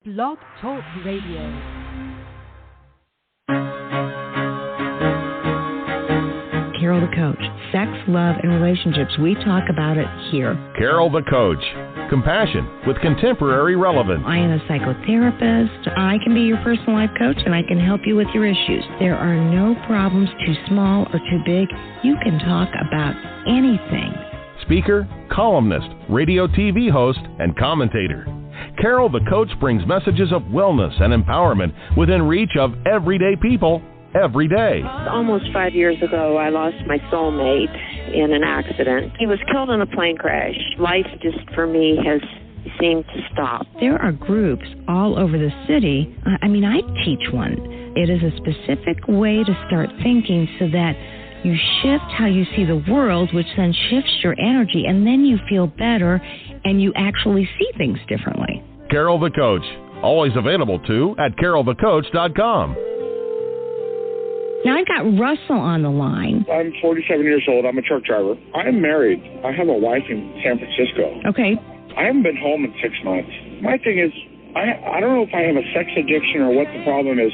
Blog Talk Radio. Carol the Coach. Sex, love, and relationships. We talk about it here. Carol the Coach. Compassion with contemporary relevance. I am a psychotherapist. I can be your personal life coach, and I can help you with your issues. There are no problems too small or too big. You can talk about anything. Speaker, columnist, radio TV host, and commentator. Carol the Coach brings messages of wellness and empowerment within reach of everyday people every day. Almost 5 years ago, I lost my soulmate in an accident. He was killed in a plane crash. Life just, for me, has seemed to stop. There are groups all over the city. I teach one. It is a specific way to start thinking so that you shift how you see the world, which then shifts your energy, and then you feel better and you actually see things differently. Carol the Coach. Always available, too, at carolthecoach.com. Now, I've got Russell on the line. I'm 47 years old. I'm a truck driver. I'm married. I have a wife in San Francisco. Okay. I haven't been home in 6 months. My thing is, I don't know if I have a sex addiction or what the problem is.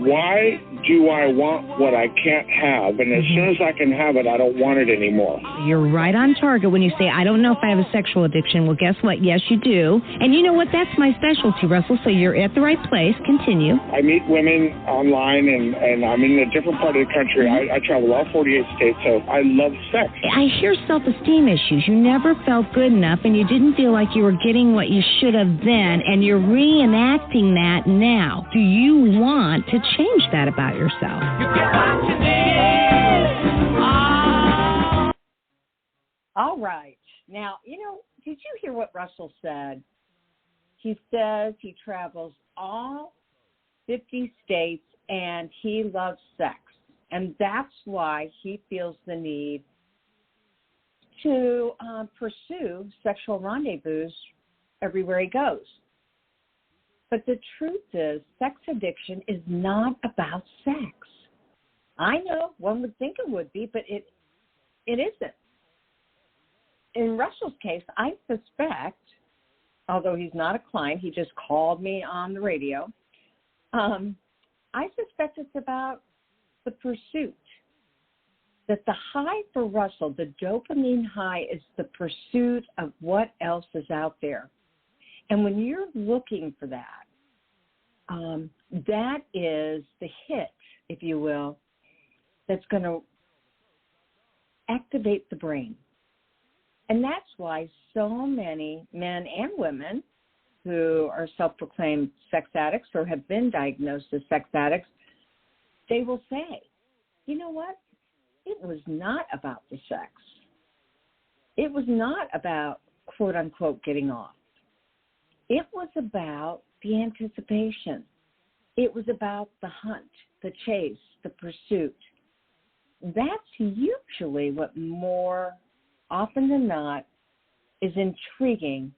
Why do I want what I can't have? And as soon as I can have it, I don't want it anymore. You're right on target when you say, I don't know if I have a sexual addiction. Well, guess what? Yes, you do. And you know what? That's my specialty, Russell, so you're at the right place. Continue. I meet women online, and I'm in a different part of the country. I travel all 48 states, so I love sex. I hear self-esteem issues. You never felt good enough, and you didn't feel like you were getting what you should have then, and you're reenacting that now. Do you want to change that about yourself? You get what you need. All right. Now, did you hear what Russell said? He says he travels all 50 states and he loves sex. And that's why he feels the need to pursue sexual rendezvous everywhere he goes. But the truth is, sex addiction is not about sex. I know one would think it would be, but it isn't. In Russell's case, I suspect, although he's not a client, he just called me on the radio, I suspect it's about the pursuit. That the high for Russell, the dopamine high, is the pursuit of what else is out there. And when you're looking for that, that is the hit, if you will, that's going to activate the brain. And that's why so many men and women who are self-proclaimed sex addicts or have been diagnosed as sex addicts, they will say, you know what? It was not about the sex. It was not about, quote unquote, getting off. It was about the anticipation. It was about the hunt, the chase, the pursuit. That's usually what more often than not is intriguing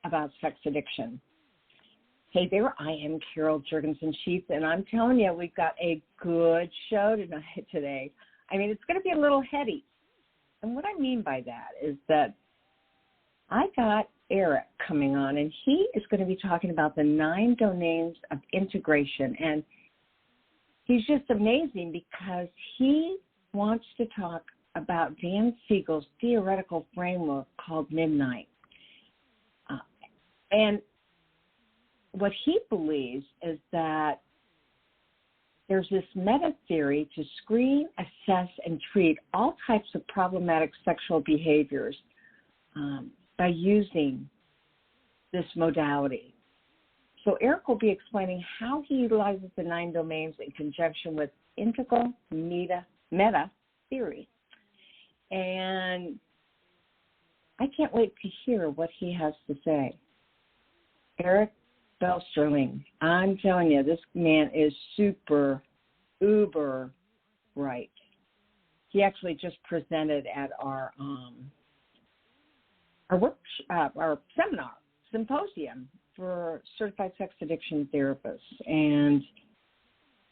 about sex addiction. Hey there, I am Carol Jurgensen-Sheets, and I'm telling you, we've got a good show today. It's going to be a little heady. And what I mean by that is that I got Eric coming on, and he is going to be talking about the 9 domains of integration. And he's just amazing because he wants to talk about Dan Siegel's theoretical framework called Midnight. And what he believes is that there's this meta-theory to screen, assess, and treat all types of problematic sexual behaviors by using this modality. So Eric will be explaining how he utilizes the 9 domains in conjunction with Integral Meta-Theroy. And I can't wait to hear what he has to say. Eric Sterling, I'm telling you, this man is super, uber right. He actually just presented at our symposium for certified sex addiction therapists, and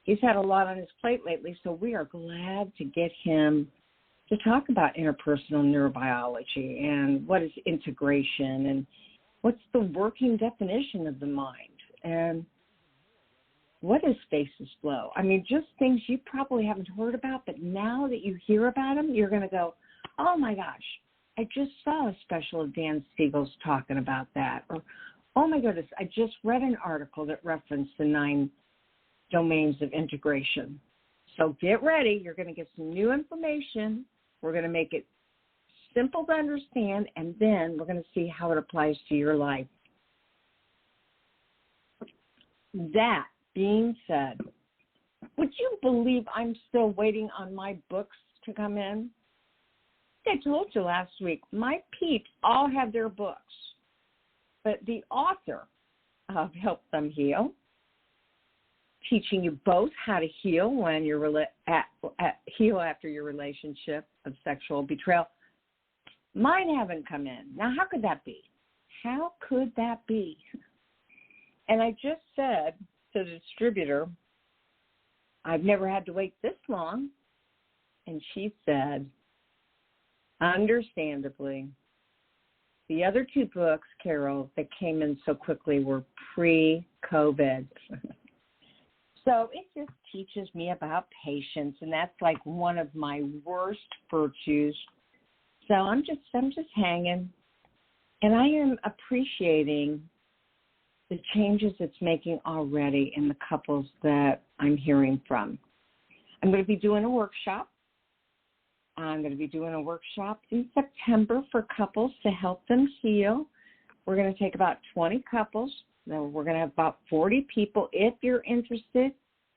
he's had a lot on his plate lately, so we are glad to get him to talk about interpersonal neurobiology and what is integration and what's the working definition of the mind. and what is faceless flow? I mean, just things you probably haven't heard about, but now that you hear about them, you're going to go, oh, my gosh, I just saw a special of Dan Siegel's talking about that. Or, oh, my goodness, I just read an article that referenced the 9 domains of integration. So get ready. You're going to get some new information. We're going to make it simple to understand, and then we're going to see how it applies to your life. That being said, would you believe I'm still waiting on my books to come in? I told you last week, my peeps all have their books, but the author of Help Them Heal, teaching you both how to heal when you're heal after your relationship of sexual betrayal, mine haven't come in. Now, how could that be? How could that be? And I just said to the distributor, I've never had to wait this long. And she said, understandably, the other 2 books, Carol, that came in so quickly were pre-COVID. So it just teaches me about patience, and that's like one of my worst virtues. So I'm just hanging, and I am appreciating the changes it's making already in the couples that I'm hearing from. I'm going to be doing a workshop. I'm going to be doing a workshop in September for couples to help them heal. We're going to take about 20 couples. We're going to have about 40 people. If you're interested,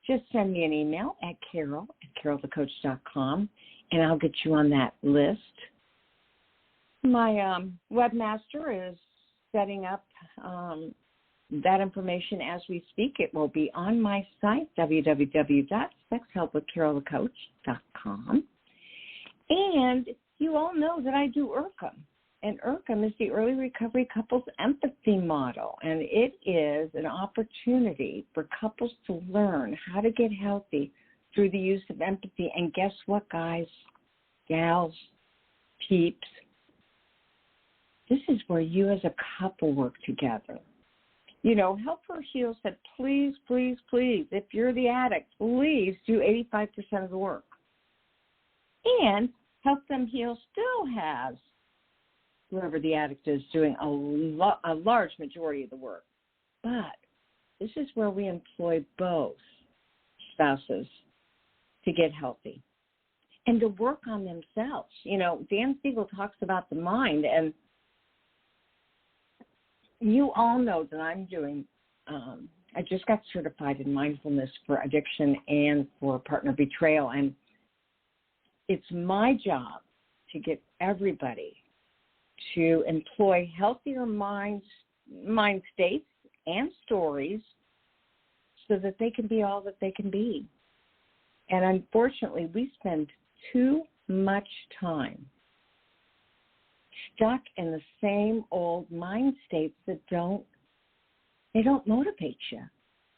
just send me an email at carol@carolthecoach.com, and I'll get you on that list. My webmaster is setting up that information as we speak. It will be on my site, www.sexhelpwithcarolthecoach.com. And you all know that I do IRCM. And IRCM is the Early Recovery Couples Empathy Model. And it is an opportunity for couples to learn how to get healthy through the use of empathy. And guess what, guys, gals, peeps? This is where you as a couple work together. You know, Help Her Heal said, please, please, please, if you're the addict, please do 85% of the work. And Help Them Heal still has whoever the addict is doing a large majority of the work. But this is where we employ both spouses to get healthy and to work on themselves. You know, Dan Siegel talks about the mind, and you all know that I'm doing, I just got certified in mindfulness for addiction and for partner betrayal, and it's my job to get everybody to employ healthier mind states and stories so that they can be all that they can be. And unfortunately, we spend too much time stuck in the same old mind states that don't motivate you.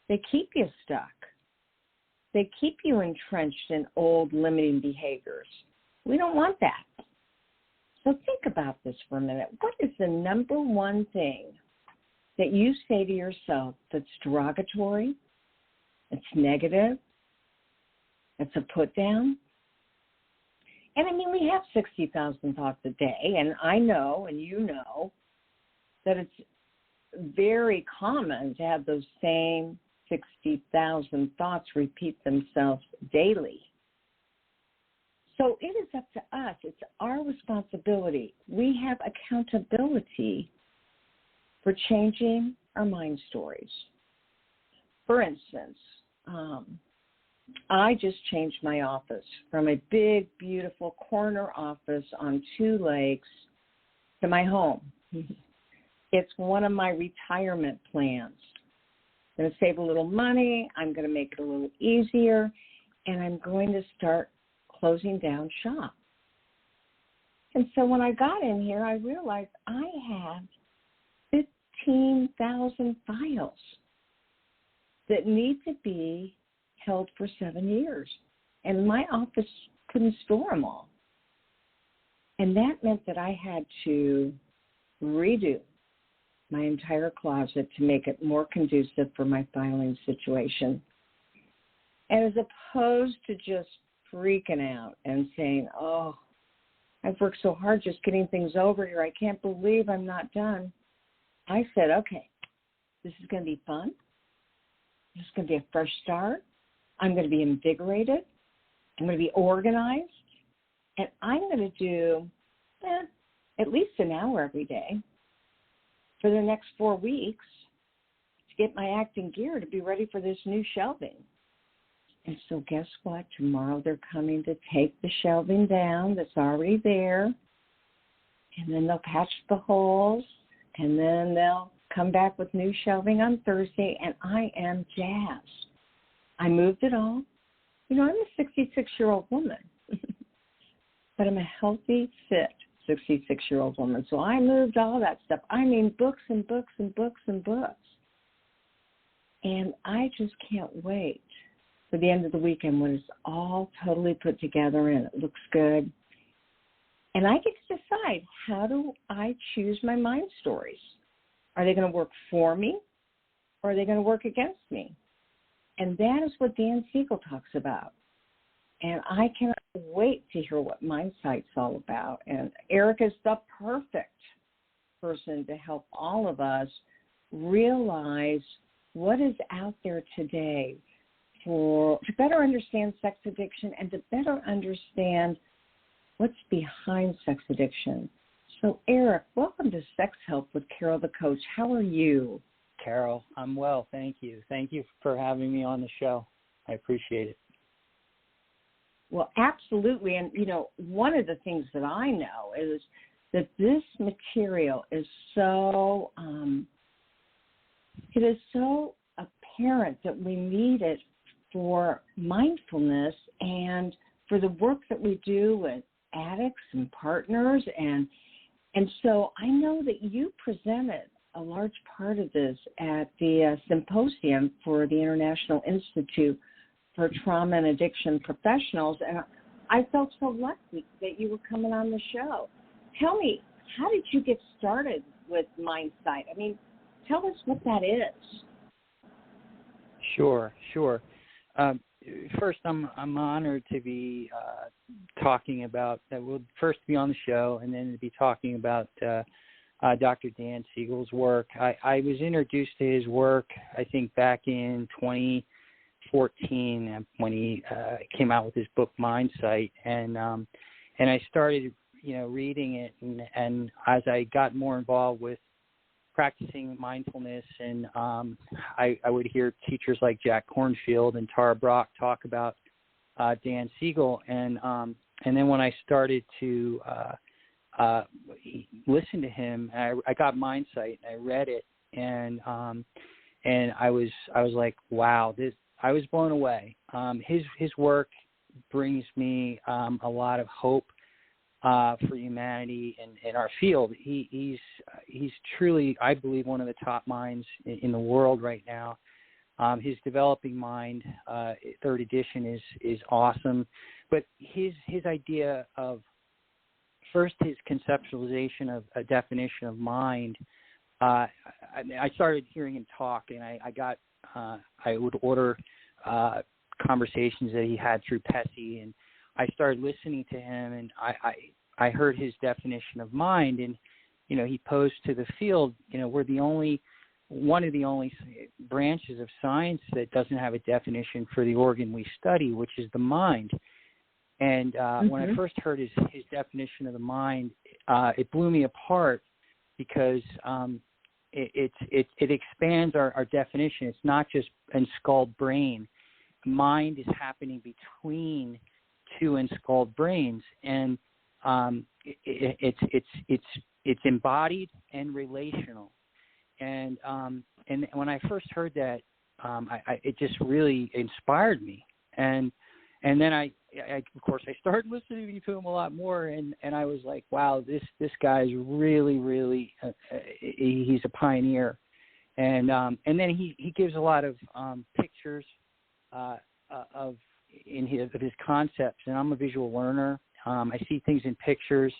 They keep you stuck. They keep you entrenched in old limiting behaviors. We don't want that. So think about this for a minute. What is the number one thing that you say to yourself that's derogatory, that's negative, that's a put down? And I mean, we have 60,000 thoughts a day, and I know, and you know, that it's very common to have those same 60,000 thoughts repeat themselves daily. So it is up to us. It's our responsibility. We have accountability for changing our mind stories. For instance, I just changed my office from a big, beautiful corner office on 2 lakes to my home. It's one of my retirement plans. I'm going to save a little money. I'm going to make it a little easier, and I'm going to start closing down shop. And so when I got in here, I realized I have 15,000 files that need to be held for 7 years, and my office couldn't store them all. And that meant that I had to redo my entire closet to make it more conducive for my filing situation. And as opposed to just freaking out and saying, oh, I've worked so hard just getting things over here. I can't believe I'm not done. I said, okay, this is going to be fun. This is going to be a fresh start. I'm going to be invigorated. I'm going to be organized. And I'm going to do at least an hour every day for the next 4 weeks to get my act in gear to be ready for this new shelving. And so guess what? Tomorrow they're coming to take the shelving down that's already there, and then they'll patch the holes, and then they'll come back with new shelving on Thursday, and I am jazzed. I moved it all. You know, I'm a 66-year-old woman, but I'm a healthy, fit 66-year-old woman. So I moved all that stuff. I mean, books and books and books and books. And I just can't wait for the end of the weekend when it's all totally put together and it looks good. And I get to decide, how do I choose my mind stories? Are they going to work for me, or are they going to work against me? And that is what Dan Siegel talks about. And I cannot wait to hear what Mindsight's all about. And Eric is the perfect person to help all of us realize what is out there today to better understand sex addiction and to better understand what's behind sex addiction. So, Eric, welcome to Sex Help with Carol the Coach. How are you? Carol, I'm well, thank you. Thank you for having me on the show. I appreciate it. Well, absolutely. And, you know, one of the things that I know is that this material is so, it is so apparent that we need it for mindfulness and for the work that we do with addicts and partners. And so I know that you presented a large part of this at the symposium for the International Institute for Trauma and Addiction Professionals, and I felt so lucky that you were coming on the show. Tell me, how did you get started with Mindsight? I mean, tell us what that is. Sure. First, I'm honored to be talking about that. We'll first be on the show, and then to be talking about Dr. Dan Siegel's work. I was introduced to his work, I think, back in 2014 when he came out with his book Mindsight, and I started, reading it, and as I got more involved with practicing mindfulness, and I would hear teachers like Jack Kornfield and Tara Brach talk about Dan Siegel, and then when I started to listen to him, I got Mindsight, and I read it, and I was like, wow, I was blown away. His work brings me a lot of hope for humanity and our field. He's truly, I believe, one of the top minds in the world right now. His Developing Mind, third edition, is awesome. But his idea of, first, his conceptualization of a definition of mind. I started hearing him talk, and I would order conversations that he had through Pessy, and I started listening to him, and I heard his definition of mind, and he posed to the field, we're one of the only branches of science that doesn't have a definition for the organ we study, which is the mind. And when I first heard his definition of the mind, it blew me apart because it expands our definition. It's not just enskulled brain. Mind is happening between two enskulled brains, and it's embodied and relational. And when I first heard that, it just really inspired me. And then I of course I started listening to him a lot more, and I was like, wow, this guy's really he's a pioneer. And then he gives a lot of pictures of his concepts, and I'm a visual learner. I see things in pictures,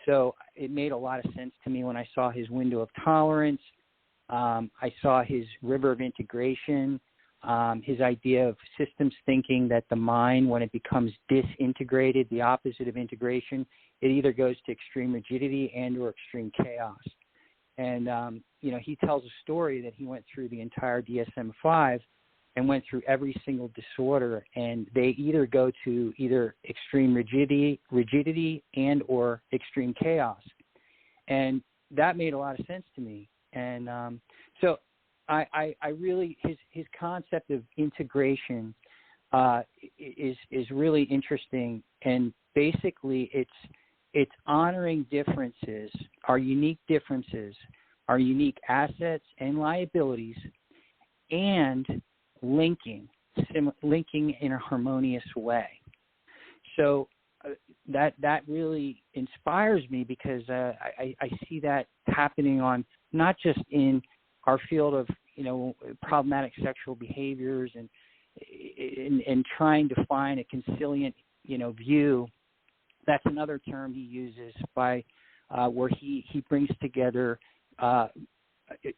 so it made a lot of sense to me when I saw his window of tolerance, I saw his river of integration, his idea of systems thinking, that the mind, when it becomes disintegrated, the opposite of integration, it either goes to extreme rigidity and or extreme chaos. And, he tells a story that he went through the entire DSM-5 and went through every single disorder, and they either go to either extreme rigidity and or extreme chaos. And that made a lot of sense to me. And so I really, his concept of integration is really interesting. And basically it's honoring differences, our unique assets and liabilities, and linking in a harmonious way. So that really inspires me, because I see that happening on not just in our field of problematic sexual behaviors and trying to find a conciliant view. That's another term he uses by where he brings together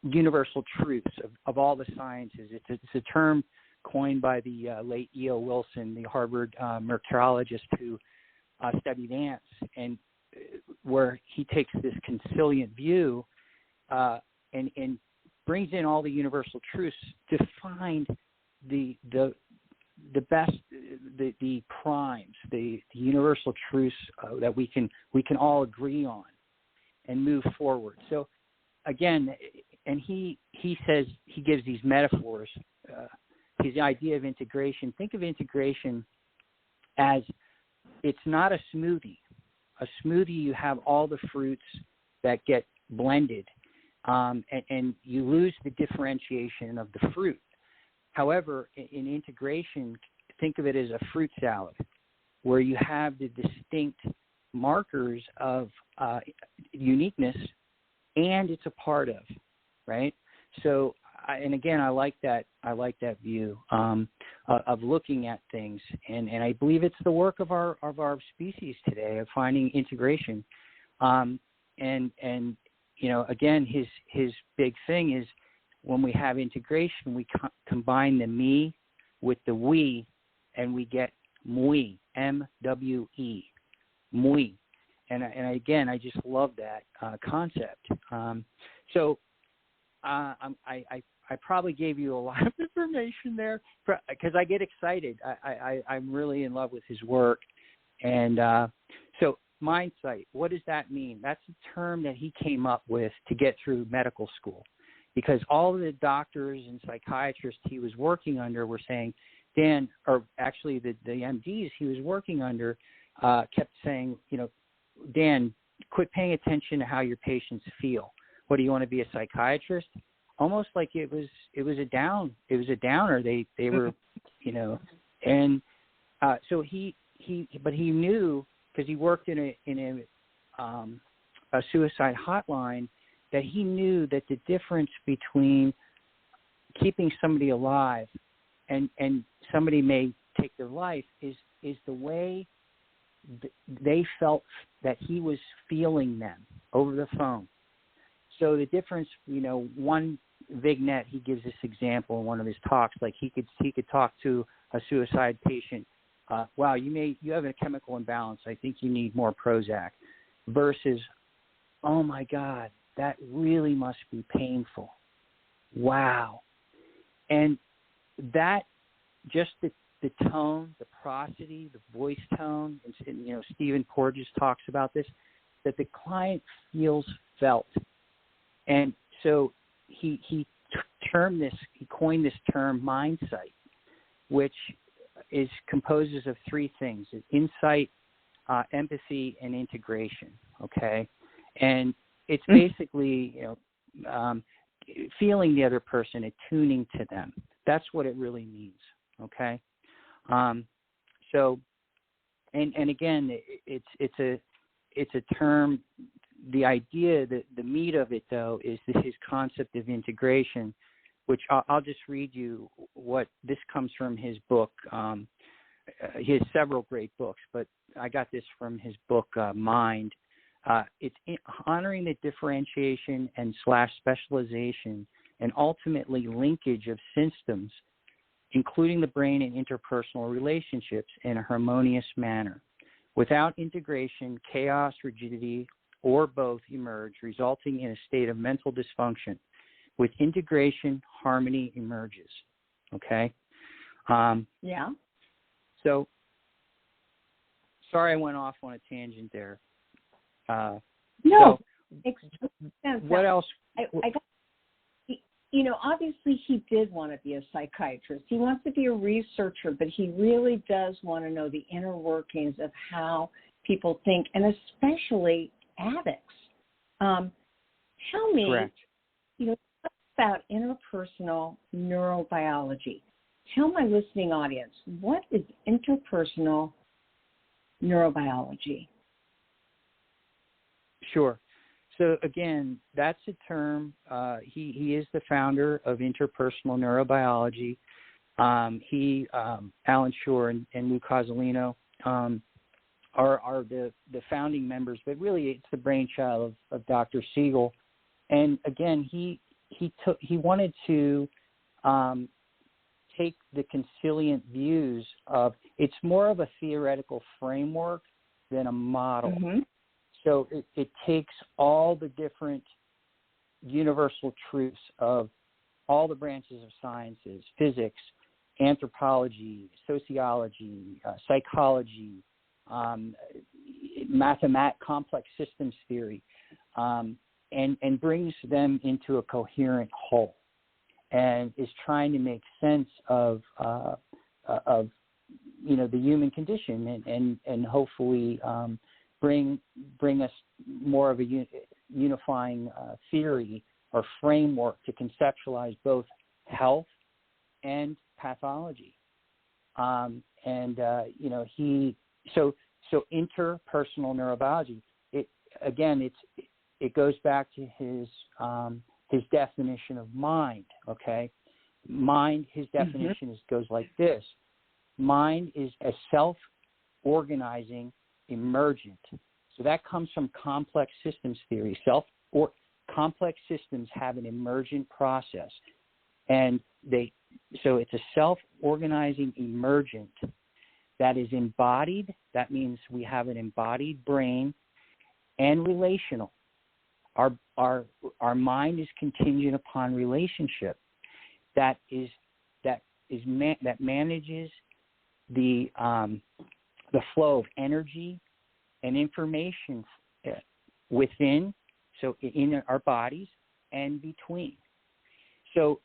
universal truths of all the sciences. It's a term coined by the late E.O. Wilson, the Harvard meteorologist who studied ants, and where he takes this conciliant view and brings in all the universal truths to find the best, the primes, the universal truths that we can all agree on and move forward. So again, and he says, he gives these metaphors, his idea of integration. Think of integration as, it's not a smoothie. A smoothie, you have all the fruits that get blended, and you lose the differentiation of the fruit. However, in integration, think of it as a fruit salad, where you have the distinct markers of uniqueness, and it's a part of, right? So, and again, I like that view of looking at things, and I believe it's the work of our species today of finding integration, and again, his big thing is, when we have integration, we combine the me with the we, and we get mwe, M-W-E, mwe. And again, I just love that concept. So I probably gave you a lot of information there, because I get excited. I'm really in love with his work. And so Mindsight, what does that mean? That's a term that he came up with to get through medical school, because all of the doctors and psychiatrists he was working under were saying, Dan, or actually the MDs he was working under kept saying, Dan, quit paying attention to how your patients feel. What, do you want to be a psychiatrist? Almost like it was a downer. They were, and so he knew, because he worked in a suicide hotline, that he knew that the difference between keeping somebody alive and somebody may take their life is the way they felt that he was feeling them over the phone. So the difference, one vignette, he gives this example in one of his talks, like he could talk to a suicide patient, wow, you have a chemical imbalance, I think you need more Prozac, versus, oh my God, that really must be painful. Wow. And that, just the tone, the prosody, the voice tone, and Stephen Porges talks about this, that the client feels felt. And so he coined this term Mindsight, which composes of three things: insight, empathy, and integration. Okay, and it's basically feeling the other person, attuning to them. That's what it really means. Okay, so and again, it's a term. The idea, the meat of it, though, is his concept of integration, which I'll just read you what this comes from his book. He has several great books, but I got this from his book, Mind. It's honoring the differentiation and / specialization and ultimately linkage of systems, including the brain and interpersonal relationships, in a harmonious manner. Without integration, chaos, rigidity, or both emerge, resulting in a state of mental dysfunction. With integration, harmony emerges. Okay? Yeah. So, sorry I went off on a tangent there. No, so makes sense. What else? Obviously he did want to be a psychiatrist. He wants to be a researcher, but he really does want to know the inner workings of how people think, and especially addicts. Tell me, Correct. about interpersonal neurobiology. Tell my listening audience, what is interpersonal neurobiology? Sure. So again, that's a term. He is the founder of interpersonal neurobiology. Alan Shore and Lou Cozolino are the founding members, but really it's the brainchild of Dr. Siegel. And again, he wanted to take the consilient views of, it's more of a theoretical framework than a model. Mm-hmm. So it takes all the different universal truths of all the branches of sciences: physics, anthropology, sociology, psychology, complex systems theory, and brings them into a coherent whole, and is trying to make sense of the human condition, and hopefully bring us more of a unifying theory or framework to conceptualize both health and pathology. So interpersonal neurobiology. It goes back to his definition of mind. Okay, mind. His definition goes like this: mind is a self-organizing emergent. So that comes from complex systems theory. Complex systems have an emergent process, and so it's a self-organizing emergent that is embodied. That means we have an embodied brain, and relational. Our mind is contingent upon relationship. That manages the flow of energy and information within, so in our bodies and between. So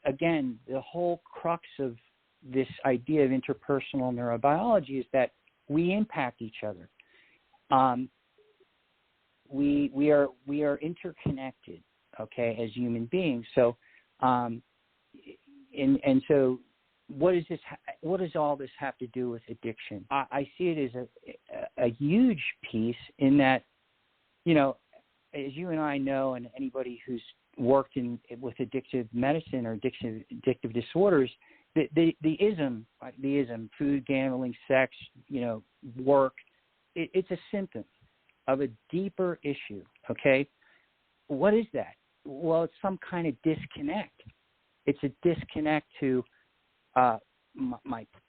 again, the whole crux of this idea of interpersonal neurobiology is that we impact each other. We are interconnected, okay, as human beings. So, so what does all this have to do with addiction? I see it as a huge piece in that, as you and I know, and anybody who's worked with addictive medicine or addictive disorders, the ism, food, gambling, sex, work, it's a symptom of a deeper issue, okay? What is that? Well, it's some kind of disconnect. It's a disconnect to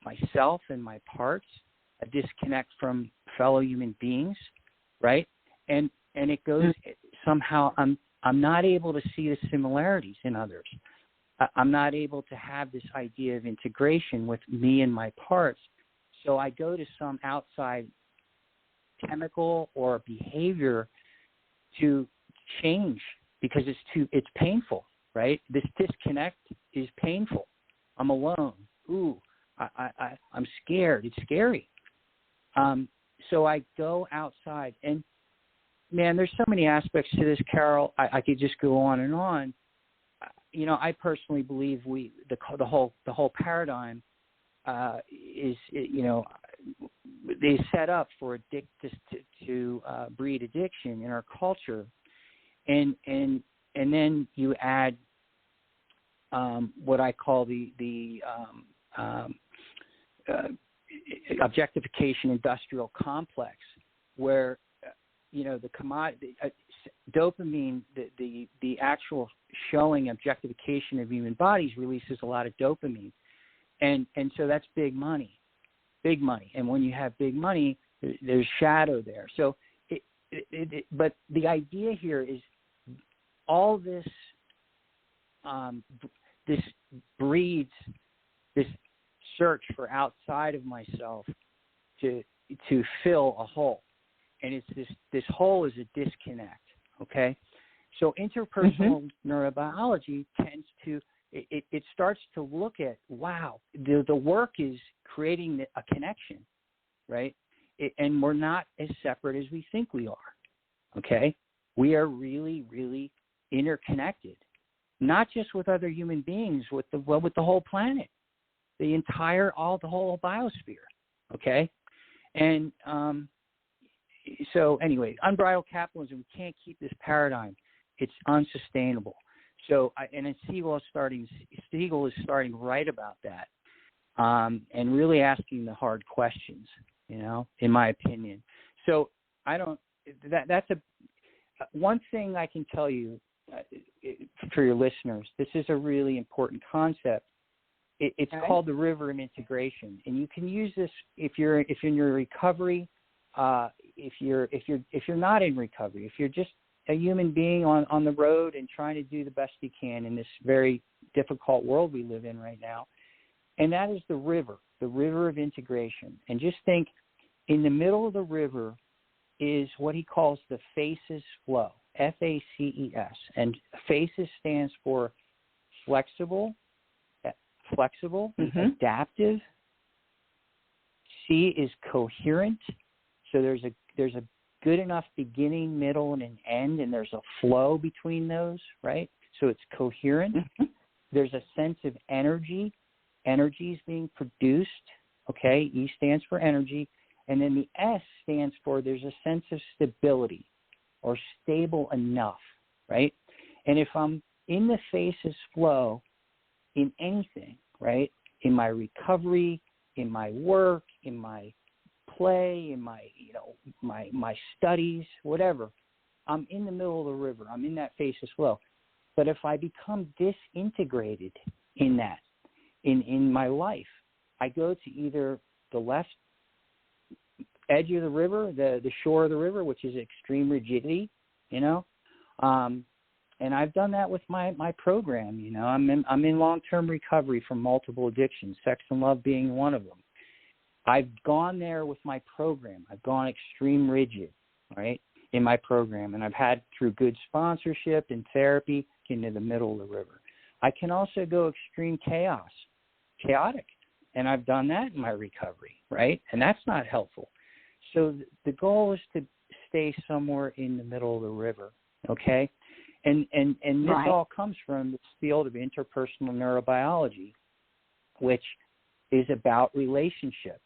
myself and my parts, a disconnect from fellow human beings, right? And it goes, somehow I'm not able to see the similarities in others. I'm not able to have this idea of integration with me and my parts. So I go to some outside chemical or behavior to change because it's painful, right? This disconnect is painful. I'm alone. Ooh, I'm scared. It's scary. So I go outside, and man, there's so many aspects to this, Carol. I could just go on and on. I personally believe the whole paradigm is set up for to breed addiction in our culture, and then you add what I call the objectification industrial complex, where the commodity dopamine, the actual showing objectification of human bodies releases a lot of dopamine. And so that's big money. And when you have big money, there's shadow there. So, but the idea here is all this, this breeds this search for outside of myself to fill a hole. And it's this hole is a disconnect, okay? So interpersonal neurobiology tends to, it starts to look at, wow, the work is creating a connection, right? And we're not as separate as we think we are, okay? We are really, really interconnected, not just with other human beings, with the whole planet, the whole biosphere, okay? And so anyway, unbridled capitalism, we can't keep this paradigm. It's unsustainable. So, Siegel is starting to write about that, and really asking the hard questions, in my opinion. So that's one thing I can tell you for your listeners. This is a really important concept. It's called the river of integration, and you can use this if you're in your recovery. If you're not in recovery, if you're just a human being on the road and trying to do the best you can in this very difficult world we live in right now, and that is the river of integration. And just think, in the middle of the river is what he calls the FACES flow, FACES, and FACES stands for flexible, adaptive. C is coherent. So there's a good enough beginning, middle, and an end, and there's a flow between those, right? So it's coherent. There's a sense of energy. Energy is being produced, okay? E stands for energy. And then the S stands for there's a sense of stability or stable enough, right? And if I'm in the FACES flow in anything, right, in my recovery, in my work, in my play, in my my studies, whatever, I'm in the middle of the river. I'm in that FACES flow. But if I become disintegrated in that, in my life, I go to either the left edge of the river, the shore of the river, which is extreme rigidity, and I've done that with my program. I'm in long-term recovery from multiple addictions, sex and love being one of them. I've gone there with my program. I've gone extreme rigid, right, in my program, and I've had through good sponsorship and therapy into the middle of the river. I can also go extreme chaotic, and I've done that in my recovery, right, and that's not helpful. So the goal is to stay somewhere in the middle of the river, okay? And this all comes from the field of interpersonal neurobiology, which is about relationship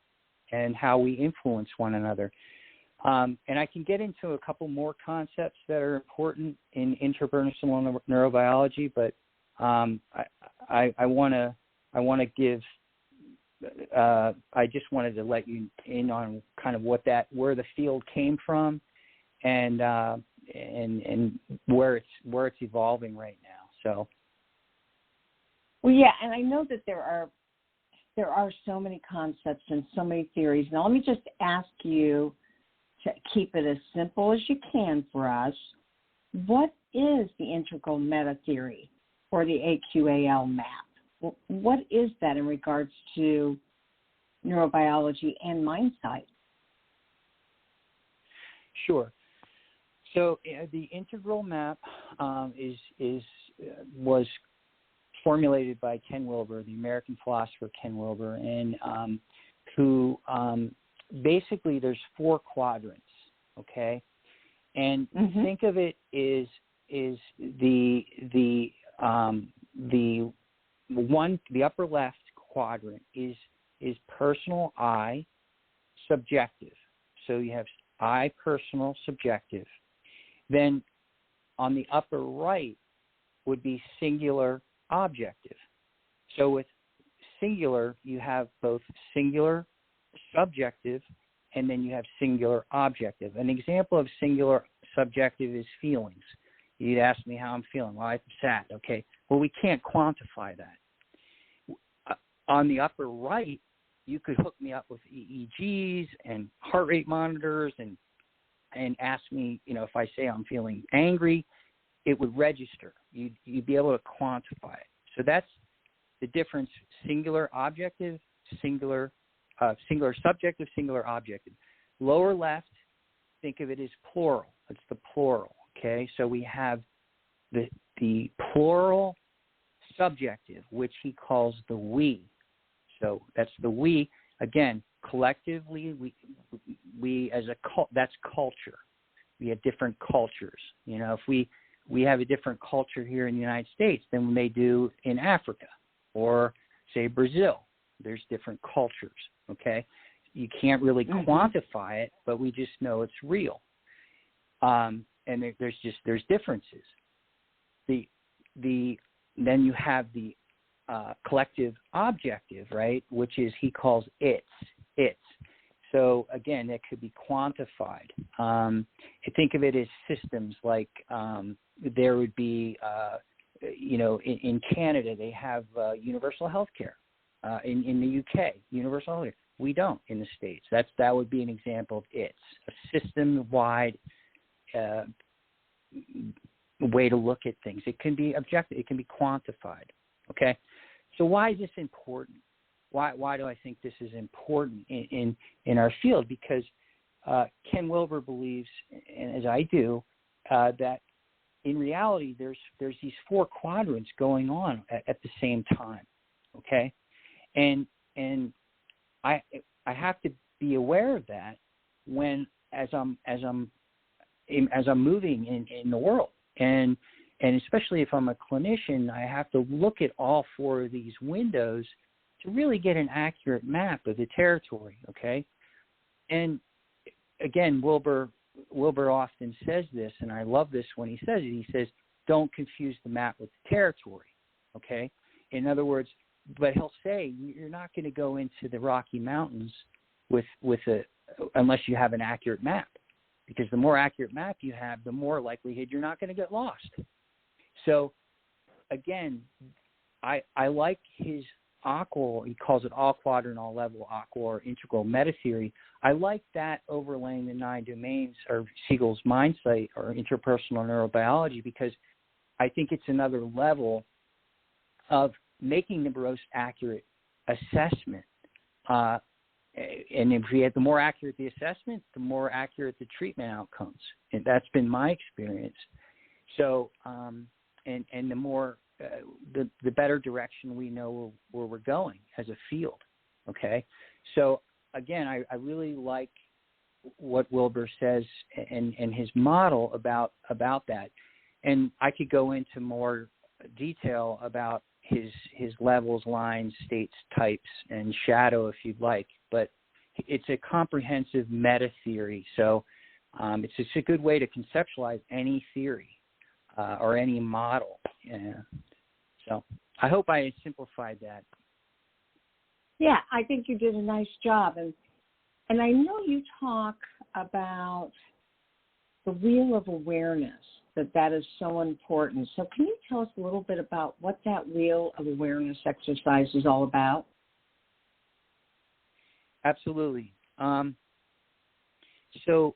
and how we influence one another. And I can get into a couple more concepts that are important in interpersonal neurobiology, but I want to give. I just wanted to let you in on kind of where the field came from, and where it's evolving right now. So. Well, yeah, and I know that there are so many concepts and so many theories. Now, let me just ask you to keep it as simple as you can for us. What is the Integral Meta-Theory or the AQAL map? What is that in regards to neurobiology and Mindsight? Sure. So the integral map was formulated by Ken Wilber, the American philosopher Ken Wilber, and who basically there's 4 quadrants, okay? And think of it is the upper left quadrant is personal, I, subjective. So you have I, personal, subjective. Then on the upper right would be singular, objective. So with singular, you have both singular, subjective, and then you have singular, objective. An example of singular, subjective is feelings. You'd ask me how I'm feeling. Well, I'm sad. Okay. Well, we can't quantify that. On the upper right, you could hook me up with EEGs and heart rate monitors and ask me, if I say I'm feeling angry, it would register. You'd be able to quantify it. So that's the difference: singular objective, singular subjective, singular objective. Lower left, think of it as plural. It's the plural. Okay, so we have the plural subjective, which he calls the we. So that's the we. Again, collectively, we as that's culture. We have different cultures. If we have a different culture here in the United States than they do in Africa or, say, Brazil. There's different cultures. Okay, you can't really quantify it, but we just know it's real. And there's differences. Then you have the collective objective, right, which is he calls it's. So again, that could be quantified. Think of it as systems. Like there would be, in Canada they have universal health care. In the UK, universal health care. We don't in the States. That would be an example of it's a system-wide way to look at things. It can be objective. It can be quantified. Okay, so why is this important? Why do I think this is important in our field? Because Ken Wilber believes, and as I do, that in reality there's these 4 quadrants going on at the same time. Okay, and I have to be aware of that when as I'm moving in the world, and especially if I'm a clinician, I have to look at all 4 of these windows to really get an accurate map of the territory. Okay, and again, Wilber often says this, and I love this when he says it. He says, "Don't confuse the map with the territory." Okay, in other words, but he'll say you're not going to go into the Rocky Mountains unless you have an accurate map. Because the more accurate map you have, the more likelihood you're not going to get lost. So, again, I like his AQAL. He calls it All Quadrant, All Level, AQAL, or Integral Meta-Theory. I like that overlaying the 9 domains, or Siegel's Mindsight, or Interpersonal Neurobiology, because I think it's another level of making the most accurate assessment. And if we had the more accurate the assessment, the more accurate the treatment outcomes. And that's been my experience. So, and the more, the better direction we know where we're going as a field. Okay. So again, I really like what Wilber says and his model about that. And I could go into more detail about his levels, lines, states, types, and shadow if you'd like. But it's a comprehensive meta theory. So it's just a good way to conceptualize any theory or any model. So I hope I simplified that. Yeah, I think you did a nice job. And I know you talk about the wheel of awareness, that is so important. So can you tell us a little bit about what that wheel of awareness exercise is all about? Absolutely. So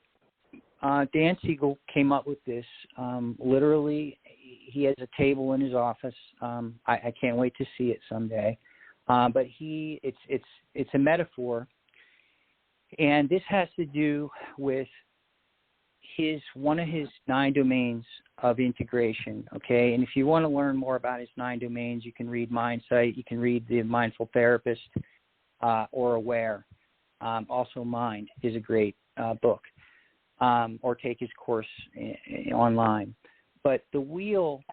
Dan Siegel came up with this. Literally, he has a table in his office. I can't wait to see it someday. But it's a metaphor, and this has to do with one of his 9 domains of integration. Okay, and if you want to learn more about his 9 domains, you can read Mindsight. You can read The Mindful Therapist or Aware. Also, Mind is a great book, or take his course online. But the wheel,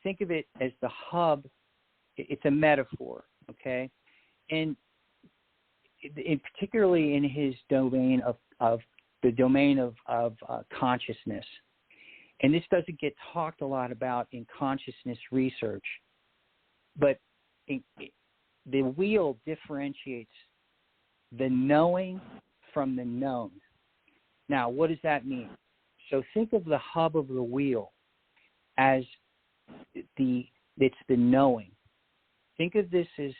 think of it as the hub. It's a metaphor, okay? And particularly in his domain of the domain of consciousness. And this doesn't get talked a lot about in consciousness research, but the wheel differentiates the knowing from the known. Now, what does that mean? So think of the hub of the wheel as it's the knowing. Think of this as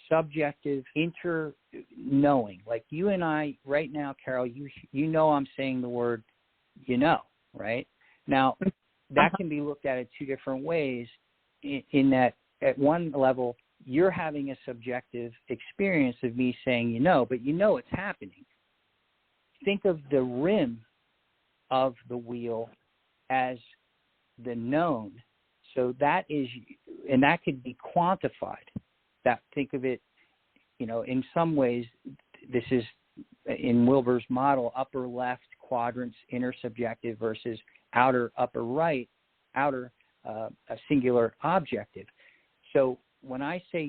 subjective inter-knowing. Like you and I right now, Carol, you know I'm saying the word right? Now, that can be looked at in two different ways in that at one level, you're having a subjective experience of me saying but it's happening. Think of the rim of the wheel as the known. So that is, and that could be quantified. Think of it, in some ways, this is in Wilber's model, upper left quadrants, inner subjective versus outer upper right, outer a singular objective. So when I say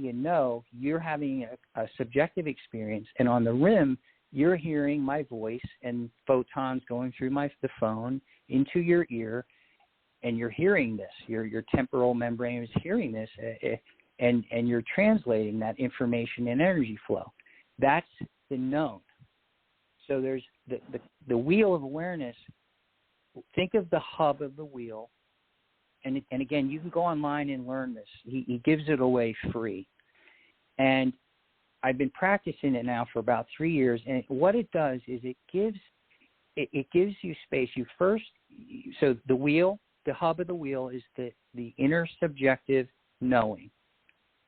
you're having a subjective experience, and on the rim, you're hearing my voice and photons going through the phone into your ear, and you're hearing this. Your temporal membrane is hearing this, and you're translating that information and energy flow. That's the known. So there's the wheel of awareness. Think of the hub of the wheel, and again, you can go online and learn this. He gives it away free, and I've been practicing it now for about 3 years. And what it does is it gives you space. So the wheel, the hub of the wheel, is the inner subjective knowing.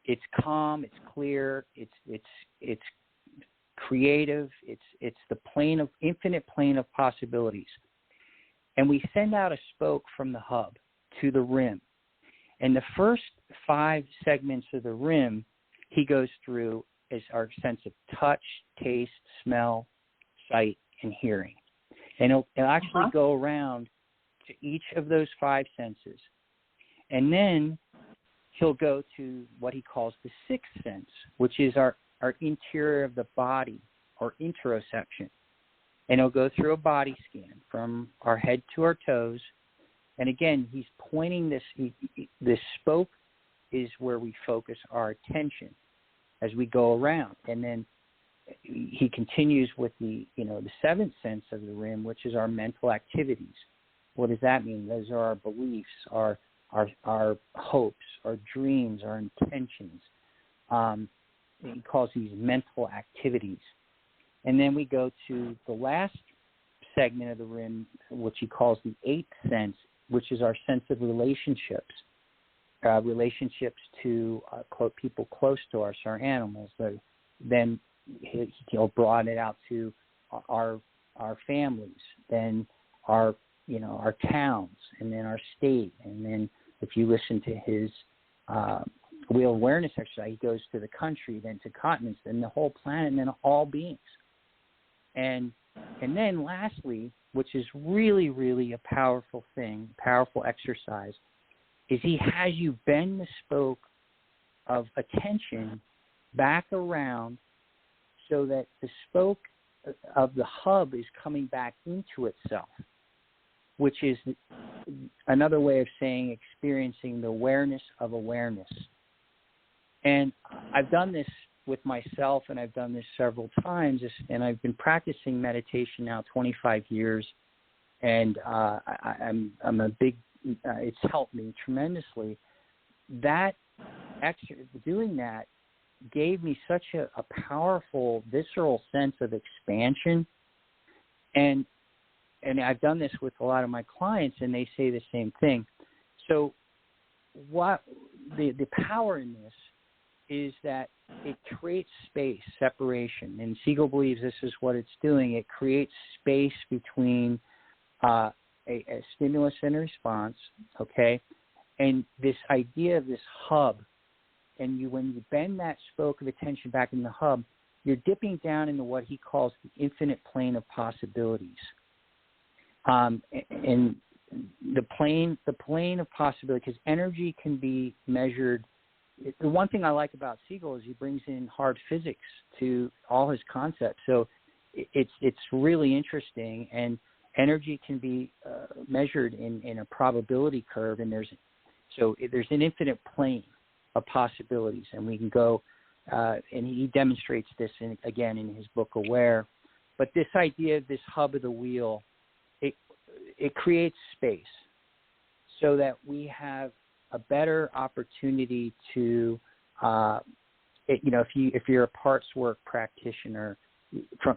It's calm. It's clear. It's creative. It's the infinite plane of possibilities. And we send out a spoke from the hub to the rim. And the first 5 segments of the rim he goes through is our sense of touch, taste, smell, sight, and hearing. And it'll actually go around to each of those 5 senses. And then he'll go to what he calls the 6th sense, which is our interior of the body, or interoception. And he'll go through a body scan from our head to our toes. And again, he's pointing this spoke is where we focus our attention as we go around. And then he continues with the 7th sense of the rim, which is our mental activities. What does that mean? Those are our beliefs, our hopes, our dreams, our intentions. He calls these mental activities. And then we go to the last segment of the rim, which he calls the 8th sense, which is our sense of relationships. Relationships to people close to us, our animals. Then he'll broaden it out to our families, then our towns, and then our state. And then if you listen to his wheel awareness exercise, he goes to the country, then to continents, then the whole planet, and then all beings. And then lastly, which is really, really a powerful thing, powerful exercise, is he has you bend the spoke of attention back around so that the spoke of the hub is coming back into itself, which is another way of saying experiencing the awareness of awareness. And I've done this with myself, and I've done this several times, and I've been practicing meditation now 25 years, and I'm a big, it's helped me tremendously. Doing that gave me such a powerful, visceral sense of expansion, and I've done this with a lot of my clients, and they say the same thing. So what the power in this is that it creates space, separation. And Siegel believes this is what it's doing. It creates space between a stimulus and a response, okay? And this idea of this hub, and when you bend that spoke of attention back in the hub, you're dipping down into what he calls the infinite plane of possibilities. And the plane of possibility, because energy can be measured. The one thing I like about Siegel is he brings in hard physics to all his concepts. So it's really interesting, and energy can be measured in a probability curve, and there's an infinite plane of possibilities, and we can go, and he demonstrates this again in his book Aware. But this idea of this hub of the wheel, it creates space so that we have a better opportunity to, if you're a parts work practitioner,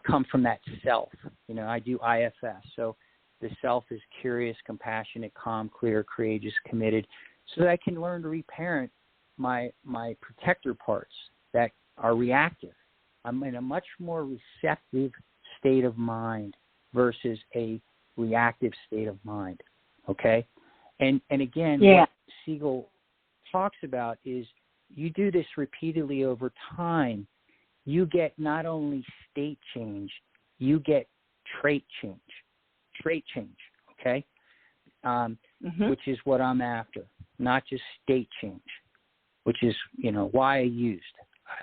come from that self. I do IFS, so the self is curious, compassionate, calm, clear, courageous, committed, so that I can learn to reparent my protector parts that are reactive. I'm in a much more receptive state of mind versus a reactive state of mind. Okay, and again, what Siegel talks about is you do this repeatedly over time. You get not only state change, you get trait change, okay, which is what I'm after, not just state change, which is, why I used.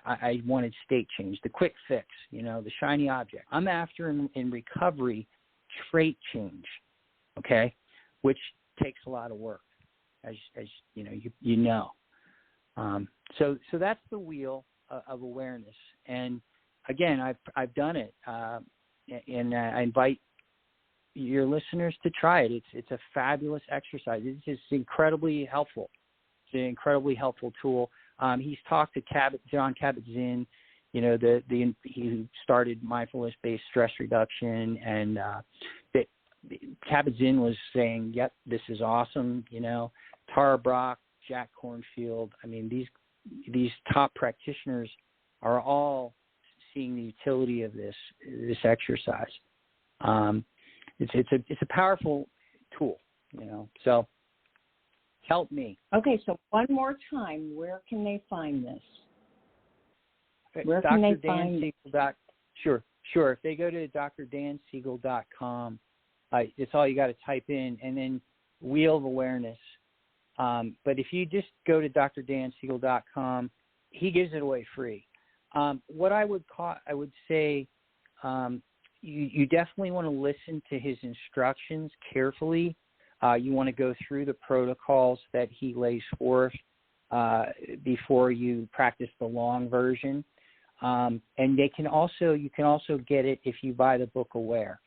I wanted state change, the quick fix, the shiny object. I'm after in recovery trait change, okay, which takes a lot of work, as you know. So that's the wheel of awareness. And again, I've done it, and I invite your listeners to try it. It's a fabulous exercise. It's just incredibly helpful. It's an incredibly helpful tool. He's talked to John Kabat-Zinn, he started mindfulness-based stress reduction, and that Kabat-Zinn was saying, "Yep, this is awesome." Tara Brach, Jack Kornfield. I mean, these top practitioners are all seeing the utility of this exercise. It's a powerful tool, So help me. Okay, so one more time, where can they find this? Where Dr. can they Dan find? Siegel. Sure. If they go to drdansiegel.com, it's all you got to type in, and then Wheel of Awareness. But if you just go to drdansiegel.com, he gives it away free. What I would say, you definitely want to listen to his instructions carefully. You want to go through the protocols that he lays forth before you practice the long version. And you can also get it if you buy the book Aware.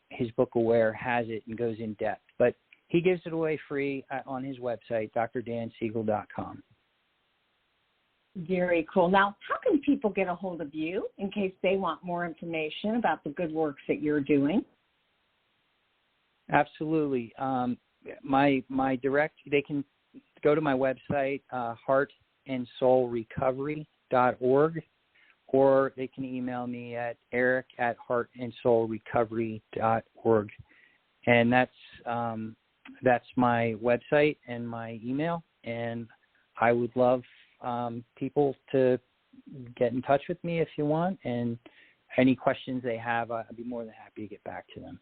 His book Aware has it and goes in depth, but he gives it away free on his website, drdansiegel.com. Very cool. Now, how can people get a hold of you in case they want more information about the good works that you're doing? Absolutely. They can go to my website, heartandsoulrecovery.org, or they can email me at eric@heartandsoulrecovery.org. And that's my website and my email. And I would love people to get in touch with me if you want. And any questions they have, I'd be more than happy to get back to them.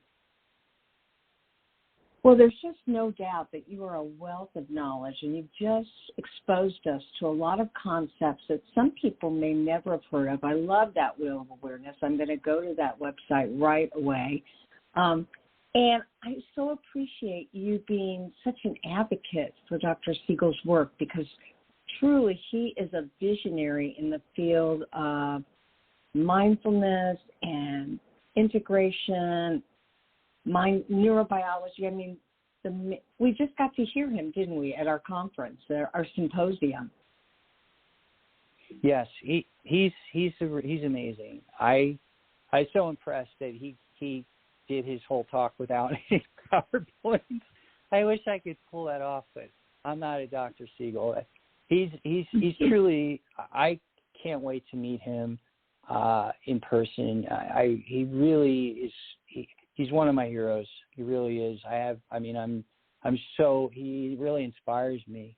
Well, there's just no doubt that you are a wealth of knowledge, and you've just exposed us to a lot of concepts that some people may never have heard of. I love that Wheel of Awareness. I'm going to go to that website right away. And I so appreciate you being such an advocate for Dr. Siegel's work, because truly he is a visionary in the field of mindfulness and integration, neurobiology. I mean, we just got to hear him, didn't we, at our conference, our symposium? Yes, he's amazing. I was so impressed that he did his whole talk without any PowerPoints. I wish I could pull that off, but I'm not a Dr. Siegel. He's truly. I can't wait to meet him in person. He really is. He's one of my heroes. He really is. He really inspires me.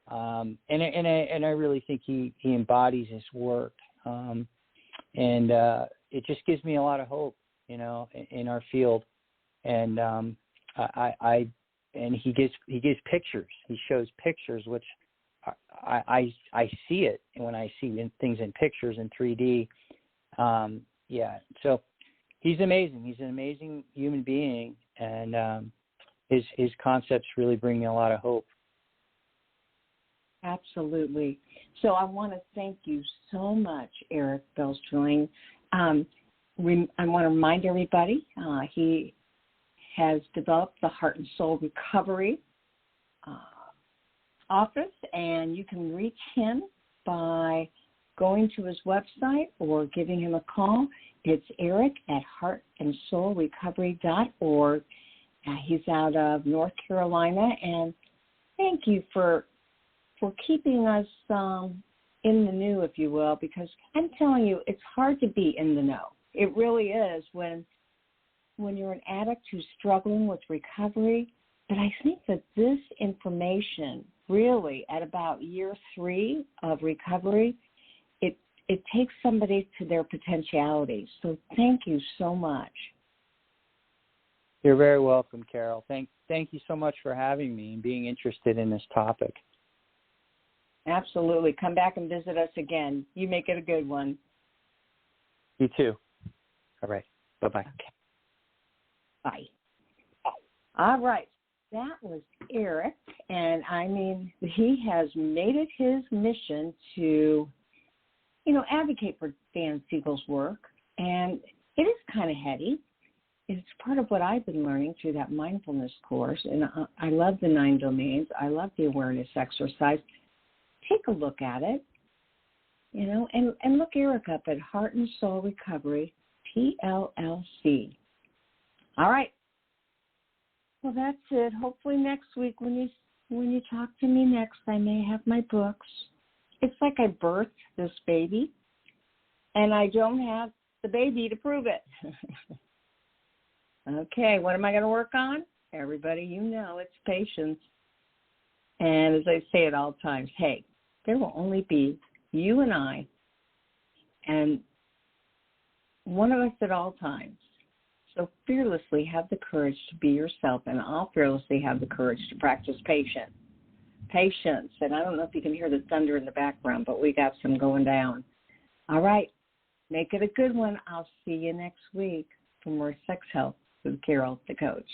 And I really think he embodies his work. And it just gives me a lot of hope, in our field. And and he gives pictures. He shows pictures, which I see it when I see things in pictures in 3D. So he's amazing. He's an amazing human being, and his concepts really bring me a lot of hope. Absolutely. So I want to thank you so much, Eric Belstring. I want to remind everybody he has developed the Heart and Soul Recovery office, and you can reach him by going to his website or giving him a call. It's Eric at heartandsoulrecovery.org. He's out of North Carolina, and thank you for keeping us in the know, if you will, because I'm telling you, it's hard to be in the know. It really is when you're an addict who's struggling with recovery. But I think that this information really, at about year 3 of recovery, it takes somebody to their potentiality. So thank you so much. You're very welcome, Carol. Thank you so much for having me and being interested in this topic. Absolutely. Come back and visit us again. You make it a good one. You too. All right. Bye-bye. Okay. Bye. All right. That was Eric, and I mean, he has made it his mission to, advocate for Dan Siegel's work, and it is kind of heady. It's part of what I've been learning through that mindfulness course, and I love the 9 domains. I love the awareness exercise. Take a look at it, and look Eric up at Heart and Soul Recovery, PLLC. All right. Well, that's it. Hopefully next week when you talk to me next, I may have my books. It's like I birthed this baby, and I don't have the baby to prove it. Okay, what am I going to work on? Everybody, it's patience. And as I say at all times, hey, there will only be you and I, and one of us at all times. So fearlessly have the courage to be yourself, and I'll fearlessly have the courage to practice patience. And I don't know if you can hear the thunder in the background, but we got some going down. All right, make it a good one. I'll see you next week for more sex health with Carol, the coach.